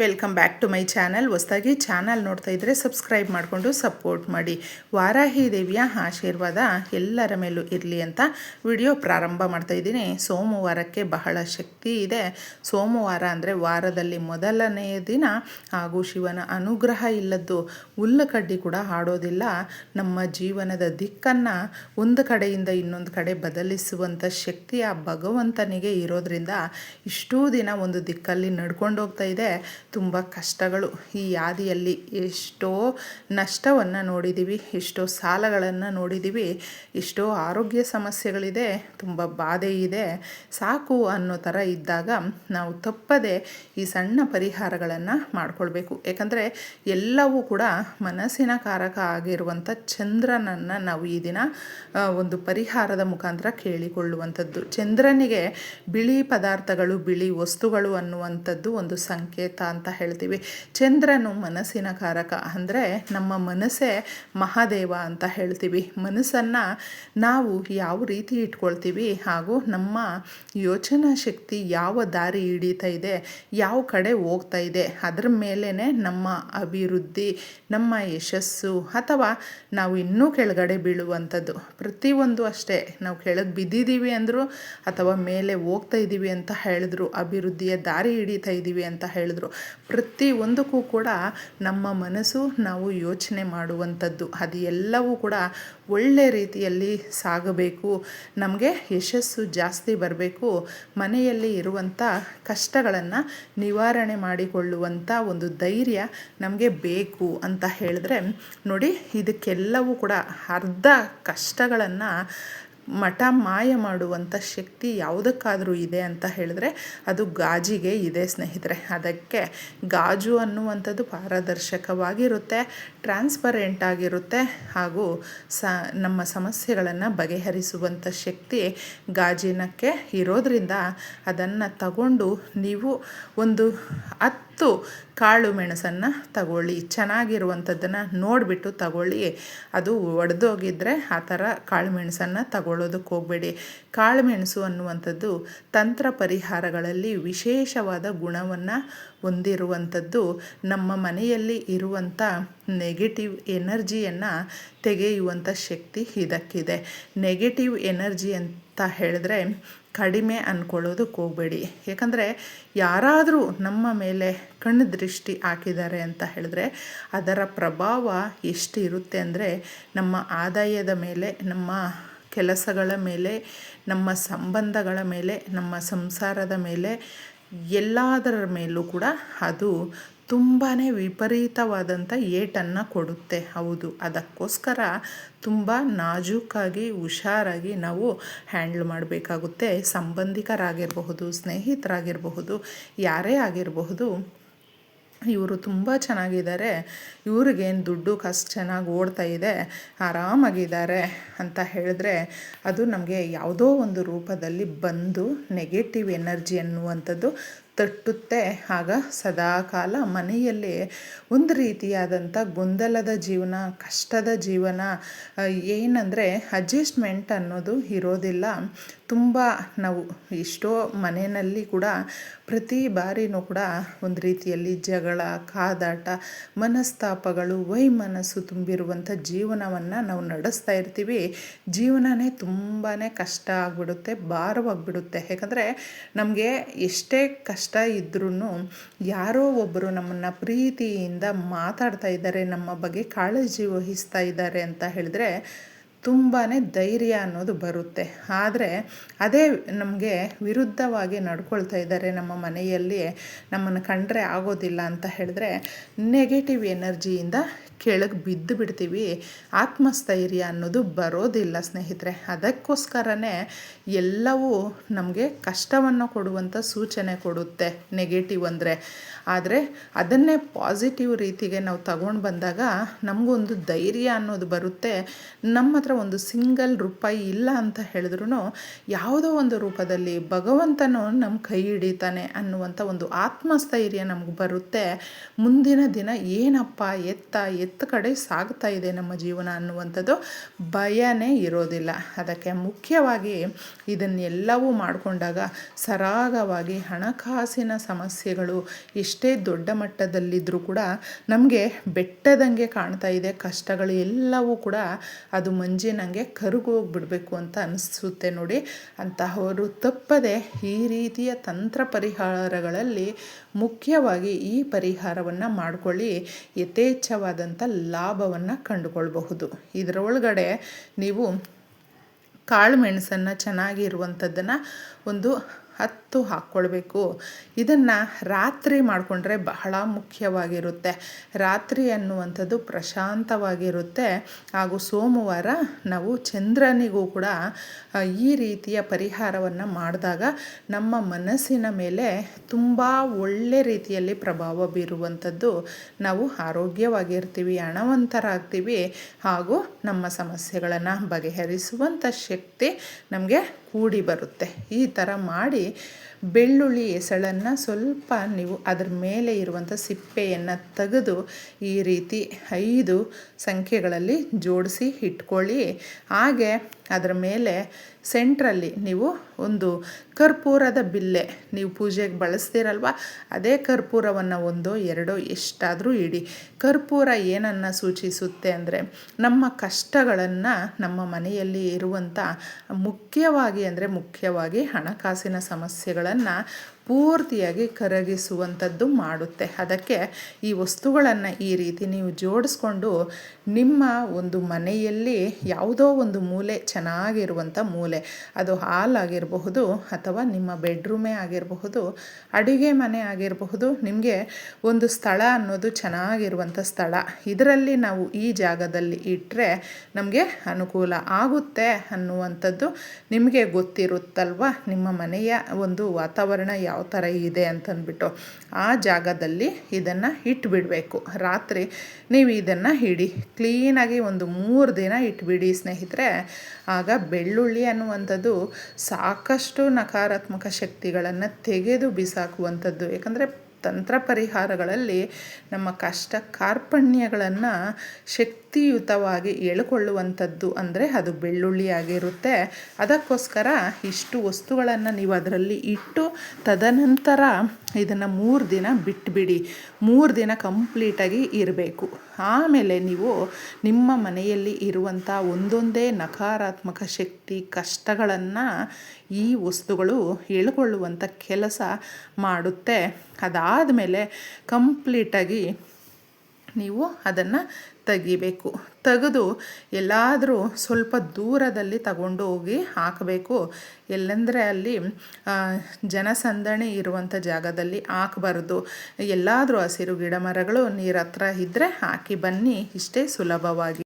Welcome back to my channel. ಹೊಸದಾಗಿ channel ನೋಡ್ತಾ ಇದ್ದರೆ ಸಬ್ಸ್ಕ್ರೈಬ್ ಮಾಡಿಕೊಂಡು ಸಪೋರ್ಟ್ ಮಾಡಿ. ವಾರಾಹಿ ದೇವಿಯ ಆಶೀರ್ವಾದ ಎಲ್ಲರ ಮೇಲೂ ಇರಲಿ ಅಂತ ವಿಡಿಯೋ ಪ್ರಾರಂಭ ಮಾಡ್ತಾ ಇದ್ದೀನಿ. ಸೋಮವಾರಕ್ಕೆ ಬಹಳ ಶಕ್ತಿ ಇದೆ. ಸೋಮವಾರ ಅಂದರೆ ವಾರದಲ್ಲಿ ಮೊದಲನೆಯ ದಿನ ಹಾಗೂ ಶಿವನ ಅನುಗ್ರಹ ಇಲ್ಲದ್ದು ಹುಲ್ಲು ಕಡ್ಡಿ ಕೂಡ ಆಡೋದಿಲ್ಲ. ನಮ್ಮ ಜೀವನದ ದಿಕ್ಕನ್ನು ಒಂದು ಕಡೆಯಿಂದ ಇನ್ನೊಂದು ಕಡೆ ಬದಲಿಸುವಂಥ ಶಕ್ತಿ ಆ ಭಗವಂತನಿಗೆ ಇರೋದ್ರಿಂದ ಇಷ್ಟೂ ದಿನ ಒಂದು ದಿಕ್ಕಲ್ಲಿ ನಡ್ಕೊಂಡು ಹೋಗ್ತಾ ಇದೆ. ತುಂಬ ಕಷ್ಟಗಳು, ಈ ಹಾದಿಯಲ್ಲಿ ಎಷ್ಟೋ ನಷ್ಟವನ್ನು ನೋಡಿದ್ದೀವಿ, ಎಷ್ಟೋ ಸಾಲಗಳನ್ನು ನೋಡಿದ್ದೀವಿ, ಎಷ್ಟೋ ಆರೋಗ್ಯ ಸಮಸ್ಯೆಗಳಿದೆ, ತುಂಬ ಬಾಧೆ ಇದೆ. ಸಾಕು ಅನ್ನೋ ಥರ ಇದ್ದಾಗ ನಾವು ತಪ್ಪದೆ ಈ ಸಣ್ಣ ಪರಿಹಾರಗಳನ್ನು ಮಾಡಿಕೊಳ್ಬೇಕು. ಯಾಕಂದರೆ ಎಲ್ಲವೂ ಕೂಡ ಮನಸ್ಸಿನ ಕಾರಕ ಆಗಿರುವಂಥ ಚಂದ್ರನನ್ನು ನಾವು ಈ ದಿನ ಒಂದು ಪರಿಹಾರದ ಮುಖಾಂತರ ಕೇಳಿಕೊಳ್ಳುವಂಥದ್ದು. ಚಂದ್ರನಿಗೆ ಬಿಳಿ ಪದಾರ್ಥಗಳು, ಬಿಳಿ ವಸ್ತುಗಳು ಅನ್ನುವಂಥದ್ದು ಒಂದು ಸಂಕೇತ ಅಂತ ಹೇಳ್ತೀವಿ. ಚಂದ್ರನು ಮನಸ್ಸಿನ ಕಾರಕ, ಅಂದರೆ ನಮ್ಮ ಮನಸ್ಸೇ ಮಹಾದೇವ ಅಂತ ಹೇಳ್ತೀವಿ. ಮನಸ್ಸನ್ನು ನಾವು ಯಾವ ರೀತಿ ಇಟ್ಕೊಳ್ತೀವಿ ಹಾಗೂ ನಮ್ಮ ಯೋಚನಾ ಶಕ್ತಿ ಯಾವ ದಾರಿ ಹಿಡಿತಾ ಇದೆ, ಯಾವ ಕಡೆ ಹೋಗ್ತಾ ಇದೆ, ಅದರ ಮೇಲೇ ನಮ್ಮ ಅಭಿವೃದ್ಧಿ, ನಮ್ಮ ಯಶಸ್ಸು ಅಥವಾ ನಾವು ಇನ್ನೂ ಕೆಳಗಡೆ ಬೀಳುವಂಥದ್ದು. ಪ್ರತಿಯೊಂದು ಅಷ್ಟೇ, ನಾವು ಕೆಳಗೆ ಬಿದ್ದಿದ್ದೀವಿ ಅಂದರು ಅಥವಾ ಮೇಲೆ ಹೋಗ್ತಾ ಇದ್ದೀವಿ ಅಂತ ಹೇಳಿದ್ರು, ಅಭಿವೃದ್ಧಿಯ ದಾರಿ ಹಿಡಿತಾ ಇದ್ದೀವಿ ಅಂತ ಹೇಳಿದ್ರು, ಪ್ರತಿಯೊಂದಕ್ಕೂ ಕೂಡ ನಮ್ಮ ಮನಸ್ಸು ನಾವು ಯೋಚನೆ ಮಾಡುವಂಥದ್ದು. ಅದು ಎಲ್ಲವೂ ಕೂಡ ಒಳ್ಳೆ ರೀತಿಯಲ್ಲಿ ಸಾಗಬೇಕು, ನಮಗೆ ಯಶಸ್ಸು ಜಾಸ್ತಿ ಬರಬೇಕು, ಮನೆಯಲ್ಲಿ ಇರುವಂಥ ಕಷ್ಟಗಳನ್ನು ನಿವಾರಣೆ ಮಾಡಿಕೊಳ್ಳುವಂಥ ಒಂದು ಧೈರ್ಯ ನಮಗೆ ಬೇಕು ಅಂತ ಹೇಳಿದ್ರೆ ನೋಡಿ, ಇದಕ್ಕೆಲ್ಲವೂ ಕೂಡ ಅರ್ಧ ಕಷ್ಟಗಳನ್ನು ಮಠ ಮಾಯ ಮಾಡುವಂಥ ಶಕ್ತಿ ಯಾವುದಕ್ಕಾದರೂ ಇದೆ ಅಂತ ಹೇಳಿದ್ರೆ ಅದು ಗಾಜಿಗೆ ಇದೆ ಸ್ನೇಹಿತರೆ. ಅದಕ್ಕೆ ಗಾಜು ಅನ್ನುವಂಥದ್ದು ಪಾರದರ್ಶಕವಾಗಿರುತ್ತೆ, ಟ್ರಾನ್ಸ್ಪರೆಂಟ್ ಆಗಿರುತ್ತೆ ಹಾಗೂ ನಮ್ಮ ಸಮಸ್ಯೆಗಳನ್ನು ಬಗೆಹರಿಸುವಂಥ ಶಕ್ತಿ ಗಾಜಿನಕ್ಕೆ ಇರೋದ್ರಿಂದ ಅದನ್ನು ತಗೊಂಡು ನೀವು ಒಂದು 10 ಕಾಳು ಮೆಣಸನ್ನು ತಗೊಳ್ಳಿ. ಚೆನ್ನಾಗಿರುವಂಥದ್ದನ್ನು ನೋಡಿಬಿಟ್ಟು ತಗೊಳ್ಳಿ. ಅದು ಒಡೆದೋಗಿದ್ದರೆ ಆ ಥರ ಕಾಳು ಮೆಣಸನ್ನು ತಗೊಳ್ಳೋದಕ್ಕೆ ಹೋಗಬೇಡಿ. ಕಾಳು ಮೆಣಸು ಅನ್ನುವಂಥದ್ದು ತಂತ್ರ ಪರಿಹಾರಗಳಲ್ಲಿ ವಿಶೇಷವಾದ ಗುಣವನ್ನು ಹೊಂದಿರುವಂಥದ್ದು. ನಮ್ಮ ಮನೆಯಲ್ಲಿ ಇರುವಂಥ ನೆಗೆಟಿವ್ ಎನರ್ಜಿಯನ್ನು ತೆಗೆಯುವಂಥ ಶಕ್ತಿ ಇದಕ್ಕಿದೆ. ನೆಗೆಟಿವ್ ಎನರ್ಜಿ ಅಂತ ಹೇಳಿದ್ರೆ ಕಡಿಮೆ ಅಂದ್ಕೊಳ್ಳೋದಕ್ಕೆ ಹೋಗಬೇಡಿ. ಯಾಕಂದರೆ ಯಾರಾದರೂ ನಮ್ಮ ಮೇಲೆ ಕಣ್ಣು ದೃಷ್ಟಿ ಹಾಕಿದ್ದಾರೆ ಅಂತ ಹೇಳಿದ್ರೆ ಅದರ ಪ್ರಭಾವ ಎಷ್ಟು ಇರುತ್ತೆ ಅಂದರೆ ನಮ್ಮ ಆದಾಯದ ಮೇಲೆ, ನಮ್ಮ ಕೆಲಸಗಳ ಮೇಲೆ, ನಮ್ಮ ಸಂಬಂಧಗಳ ಮೇಲೆ, ನಮ್ಮ ಸಂಸಾರದ ಮೇಲೆ, ಎಲ್ಲದರ ಮೇಲೂ ಕೂಡ ಅದು ತುಂಬಾ ವಿಪರೀತವಾದಂಥ ಏಟನ್ನು ಕೊಡುತ್ತೆ. ಹೌದು, ಅದಕ್ಕೋಸ್ಕರ ತುಂಬ ನಾಜೂಕಾಗಿ ಹುಷಾರಾಗಿ ನಾವು ಹ್ಯಾಂಡ್ಲ್ ಮಾಡಬೇಕಾಗುತ್ತೆ. ಸಂಬಂಧಿಕರಾಗಿರಬಹುದು, ಸ್ನೇಹಿತರಾಗಿರಬಹುದು, ಯಾರೇ ಆಗಿರಬಹುದು, ಇವರು ತುಂಬ ಚೆನ್ನಾಗಿದ್ದಾರೆ, ಇವ್ರಿಗೇನು ದುಡ್ಡು ಕಷ್ಟ ಚೆನ್ನಾಗಿ ಓಡ್ತಾ ಇದೆ, ಆರಾಮಾಗಿದ್ದಾರೆ ಅಂತ ಹೇಳಿದ್ರೆ ಅದು ನಮಗೆ ಯಾವುದೋ ಒಂದು ರೂಪದಲ್ಲಿ ಬಂದು ನೆಗೆಟಿವ್ ಎನರ್ಜಿ ಅನ್ನುವಂಥದ್ದು ತಟ್ಟುತ್ತೆ. ಆಗ ಸದಾಕಾಲ ಮನೆಯಲ್ಲಿ ಒಂದು ರೀತಿಯಾದಂಥ ಗೊಂದಲದ ಜೀವನ, ಕಷ್ಟದ ಜೀವನ, ಏನಂದರೆ ಅಡ್ಜಸ್ಟ್ಮೆಂಟ್ ಅನ್ನೋದು ಇರೋದಿಲ್ಲ. ತುಂಬ ನಾವು ಎಷ್ಟೋ ಮನೆಯಲ್ಲಿ ಕೂಡ ಪ್ರತಿ ಬಾರಿನೂ ಕೂಡ ಒಂದು ರೀತಿಯಲ್ಲಿ ಜಗಳ, ಕಾದಾಟ, ಮನಸ್ತಾಪಗಳು, ವೈಮನಸ್ಸು ತುಂಬಿರುವಂಥ ಜೀವನವನ್ನು ನಾವು ನಡೆಸ್ತಾ ಇರ್ತೀವಿ. ಜೀವನನೇ ತುಂಬಾ ಕಷ್ಟ ಆಗಿಬಿಡುತ್ತೆ, ಭಾರವಾಗಿಬಿಡುತ್ತೆ. ಯಾಕಂದರೆ ನಮಗೆ ಎಷ್ಟೇ ಕಷ್ಟ ಇದ್ರೂ ಯಾರೋ ಒಬ್ಬರು ನಮ್ಮನ್ನು ಪ್ರೀತಿಯಿಂದ ಮಾತಾಡ್ತಾ ಇದ್ದಾರೆ, ನಮ್ಮ ಬಗ್ಗೆ ಕಾಳಜಿ ವಹಿಸ್ತಾ ಇದ್ದಾರೆ ಅಂತ ಹೇಳಿದ್ರೆ ತುಂಬಾ ಧೈರ್ಯ ಅನ್ನೋದು ಬರುತ್ತೆ. ಆದರೆ ಅದೇ ನಮಗೆ ವಿರುದ್ಧವಾಗಿ ನಡ್ಕೊಳ್ತಾ ಇದ್ದಾರೆ, ನಮ್ಮ ಮನೆಯಲ್ಲಿ ನಮ್ಮನ್ನು ಕಂಡ್ರೆ ಆಗೋದಿಲ್ಲ ಅಂತ ಹೇಳಿದ್ರೆ ನೆಗೆಟಿವ್ ಎನರ್ಜಿಯಿಂದ ಕೆಳಗೆ ಬಿದ್ದು ಬಿಡ್ತೀವಿ. ಆತ್ಮಸ್ಥೈರ್ಯ ಅನ್ನೋದು ಬರೋದಿಲ್ಲ ಸ್ನೇಹಿತರೆ. ಅದಕ್ಕೋಸ್ಕರನೇ ಎಲ್ಲವೂ ನಮಗೆ ಕಷ್ಟವನ್ನು ಕೊಡುವಂಥ ಸೂಚನೆ ಕೊಡುತ್ತೆ ನೆಗೆಟಿವ್ ಅಂದರೆ. ಆದರೆ ಅದನ್ನೇ ಪಾಸಿಟಿವ್ ರೀತಿಗೆ ನಾವು ತಗೊಂಡು ಬಂದಾಗ ನಮಗೊಂದು ಧೈರ್ಯ ಅನ್ನೋದು ಬರುತ್ತೆ. ನಮ್ಮ ಹತ್ರ ಹತ್ರ ಒಂದು ಸಿಂಗಲ್ ರೂಪಾಯಿ ಇಲ್ಲ ಅಂತ ಹೇಳಿದ್ರು ಯಾವುದೋ ಒಂದು ರೂಪದಲ್ಲಿ ಭಗವಂತನು ನಮ್ಮ ಕೈ ಹಿಡಿತಾನೆ ಅನ್ನುವಂಥ ಒಂದು ಆತ್ಮಸ್ಥೈರ್ಯ ನಮ್ಗೆ ಬರುತ್ತೆ. ಮುಂದಿನ ದಿನ ಏನಪ್ಪ ಎತ್ತ ಕಡೆ ಸಾಗ್ತಾ ಇದೆ ನಮ್ಮ ಜೀವನ ಅನ್ನುವಂಥದ್ದು ಭಯನೇ ಇರೋದಿಲ್ಲ. ಅದಕ್ಕೆ ಮುಖ್ಯವಾಗಿ ಇದನ್ನೆಲ್ಲವೂ ಮಾಡಿಕೊಂಡಾಗ ಸರಾಗವಾಗಿ ಹಣಕಾಸಿನ ಸಮಸ್ಯೆಗಳು ಎಷ್ಟೇ ದೊಡ್ಡ ಮಟ್ಟದಲ್ಲಿದ್ದರೂ ಕೂಡ ನಮಗೆ ಬೆಟ್ಟದಂಗೆ ಕಾಣ್ತಾ ಇದೆ. ಕಷ್ಟಗಳು ಎಲ್ಲವೂ ಕೂಡ ಅದು ಮಂಜಿನಂಗೆ ಕರಗೋಗ್ಬಿಡಬೇಕು ಅಂತ ಅನಿಸುತ್ತೆ ನೋಡಿ. ಅಂತಹವರು ತಪ್ಪದೆ ಈ ರೀತಿಯ ತಂತ್ರ ಪರಿಹಾರಗಳಲ್ಲಿ ಮುಖ್ಯವಾಗಿ ಈ ಪರಿಹಾರವನ್ನು ಮಾಡಿಕೊಳ್ಳಿ, ಯಥೇಚ್ಛವಾದಂಥ ಲಾಭವನ್ನು ಕಂಡುಕೊಳ್ಬಹುದು. ಇದರೊಳಗಡೆ ನೀವು ಕಾಳು ಮೆಣಸನ್ನು ಚೆನ್ನಾಗಿರುವಂಥದ್ದನ್ನು ಒಂದು 10 ಹಾಕ್ಕೊಳ್ಬೇಕು. ಇದನ್ನು ರಾತ್ರಿ ಮಾಡಿಕೊಂಡ್ರೆ ಬಹಳ ಮುಖ್ಯವಾಗಿರುತ್ತೆ. ರಾತ್ರಿ ಅನ್ನುವಂಥದ್ದು ಪ್ರಶಾಂತವಾಗಿರುತ್ತೆ. ಹಾಗೂ ಸೋಮವಾರ ನಾವು ಚಂದ್ರನಿಗೂ ಕೂಡ ಈ ರೀತಿಯ ಪರಿಹಾರವನ್ನು ಮಾಡಿದಾಗ ನಮ್ಮ ಮನಸ್ಸಿನ ಮೇಲೆ ತುಂಬ ಒಳ್ಳೆ ರೀತಿಯಲ್ಲಿ ಪ್ರಭಾವ ಬೀರುವಂಥದ್ದು. ನಾವು ಆರೋಗ್ಯವಾಗಿರ್ತೀವಿ, ಹಣವಂತರಾಗ್ತೀವಿ, ಹಾಗೂ ನಮ್ಮ ಸಮಸ್ಯೆಗಳನ್ನು ಬಗೆಹರಿಸುವಂಥ ಶಕ್ತಿ ನಮಗೆ ಕೂಡಿ ಬರುತ್ತೆ. ಈ ಥರ ಮಾಡಿ ಬೆಳ್ಳುಳ್ಳಿ ಎಸಳನ್ನು ಸ್ವಲ್ಪ ನೀವು ಅದರ ಮೇಲೆ ಇರುವಂಥ ಸಿಪ್ಪೆಯನ್ನು ತೆಗೆದು ಈ ರೀತಿ 5 ಸಂಖ್ಯೆಗಳಲ್ಲಿ ಜೋಡಿಸಿ ಇಟ್ಕೊಳ್ಳಿ. ಹಾಗೆ ಅದರ ಮೇಲೆ ಸೆಂಟ್ರಲ್ಲಿ ನೀವು ಒಂದು ಕರ್ಪೂರದ ಬಿಲ್ಲೆ, ನೀವು ಪೂಜೆಗೆ ಬಳಸ್ತೀರಲ್ವ, ಅದೇ ಕರ್ಪೂರವನ್ನು 1 2 ಎಷ್ಟಾದರೂ ಇಡಿ. ಕರ್ಪೂರ ಏನನ್ನು ಸೂಚಿಸುತ್ತೆ ಅಂದರೆ ನಮ್ಮ ಕಷ್ಟಗಳನ್ನು, ನಮ್ಮ ಮನೆಯಲ್ಲಿ ಇರುವಂಥ ಮುಖ್ಯವಾಗಿ ಹಣಕಾಸಿನ ಸಮಸ್ಯೆಗಳನ್ನು ಪೂರ್ತಿಯಾಗಿ ಕರಗಿಸುವಂಥದ್ದು ಮಾಡುತ್ತೆ. ಅದಕ್ಕೆ ಈ ವಸ್ತುಗಳನ್ನು ಈ ರೀತಿ ನೀವು ಜೋಡಿಸ್ಕೊಂಡು ನಿಮ್ಮ ಒಂದು ಮನೆಯಲ್ಲಿ ಯಾವುದೋ ಒಂದು ಮೂಲೆ, ಚೆನ್ನಾಗಿರುವಂಥ ಮೂಲೆ, ಅದು ಹಾಲ್ ಆಗಿರಬಹುದು ಅಥವಾ ನಿಮ್ಮ ಬೆಡ್ರೂಮೇ ಆಗಿರಬಹುದು, ಅಡುಗೆ ಮನೆ ಆಗಿರಬಹುದು, ನಿಮಗೆ ಒಂದು ಸ್ಥಳ ಅನ್ನೋದು ಚೆನ್ನಾಗಿರುವಂಥ ಸ್ಥಳ, ಇದರಲ್ಲಿ ನಾವು ಈ ಜಾಗದಲ್ಲಿ ಇಟ್ಟರೆ ನಮಗೆ ಅನುಕೂಲ ಆಗುತ್ತೆ ಅನ್ನುವಂಥದ್ದು ನಿಮಗೆ ಗೊತ್ತಿರುತ್ತಲ್ವ. ನಿಮ್ಮ ಮನೆಯ ಒಂದು ವಾತಾವರಣ ಯಾವ ಥರ ಇದೆ ಅಂತಂದ್ಬಿಟ್ಟು ಆ ಜಾಗದಲ್ಲಿ ಇದನ್ನು ಇಟ್ಬಿಡಬೇಕು. ರಾತ್ರಿ ನೀವು ಇದನ್ನು ಇಡಿ, ಕ್ಲೀನಾಗಿ ಒಂದು 3 ದಿನ ಇಟ್ಬಿಡಿ ಸ್ನೇಹಿತರೆ. ಆಗ ಬೆಳ್ಳುಳ್ಳಿ ಅನ್ನುವಂಥದ್ದು ಸಾಕಷ್ಟು ನಕಾರಾತ್ಮಕ ಶಕ್ತಿಗಳನ್ನು ತೆಗೆದು ಬಿಸಾಕುವಂಥದ್ದು. ಯಾಕಂದರೆ ತಂತ್ರ ಪರಿಹಾರಗಳಲ್ಲಿ ನಮ್ಮ ಕಷ್ಟ ಕಾರ್ಪಣ್ಯಗಳನ್ನು ಶಕ್ತಿಯುತವಾಗಿ ಎಳ್ಕೊಳ್ಳುವಂಥದ್ದು ಅಂದರೆ ಅದು ಬೆಳ್ಳುಳ್ಳಿ ಆಗಿರುತ್ತೆ. ಅದಕ್ಕೋಸ್ಕರ ಇಷ್ಟು ವಸ್ತುಗಳನ್ನು ನೀವು ಅದರಲ್ಲಿ ಇಟ್ಟು ತದನಂತರ ಇದನ್ನು 3 ದಿನ ಬಿಟ್ಬಿಡಿ. 3 ದಿನ ಕಂಪ್ಲೀಟಾಗಿ ಇರಬೇಕು. ಆಮೇಲೆ ನೀವು ನಿಮ್ಮ ಮನೆಯಲ್ಲಿ ಇರುವಂಥ ಒಂದೊಂದೇ ನಕಾರಾತ್ಮಕ ಶಕ್ತಿ, ಕಷ್ಟಗಳನ್ನು ಈ ವಸ್ತುಗಳು ಎಳ್ಕೊಳ್ಳುವಂಥ ಕೆಲಸ ಮಾಡುತ್ತೆ. ಅದಾದಮೇಲೆ ಕಂಪ್ಲೀಟಾಗಿ ನೀವು ಅದನ್ನು ತೆಗಿಬೇಕು. ತೆಗೆದು ಎಲ್ಲಾದರೂ ಸ್ವಲ್ಪ ದೂರದಲ್ಲಿ ತಗೊಂಡು ಹೋಗಿ ಹಾಕಬೇಕು. ಎಲ್ಲಂದರೆ ಅಲ್ಲಿ ಜನಸಂದಣಿ ಇರುವಂಥ ಜಾಗದಲ್ಲಿ ಹಾಕಬಾರ್ದು. ಎಲ್ಲಾದರೂ ಹಸಿರು ಗಿಡ ಮರಗಳು ನೀರ ಹತ್ರ ಇದ್ದರೆ ಹಾಕಿ ಬನ್ನಿ. ಇಷ್ಟೇ ಸುಲಭವಾಗಿ.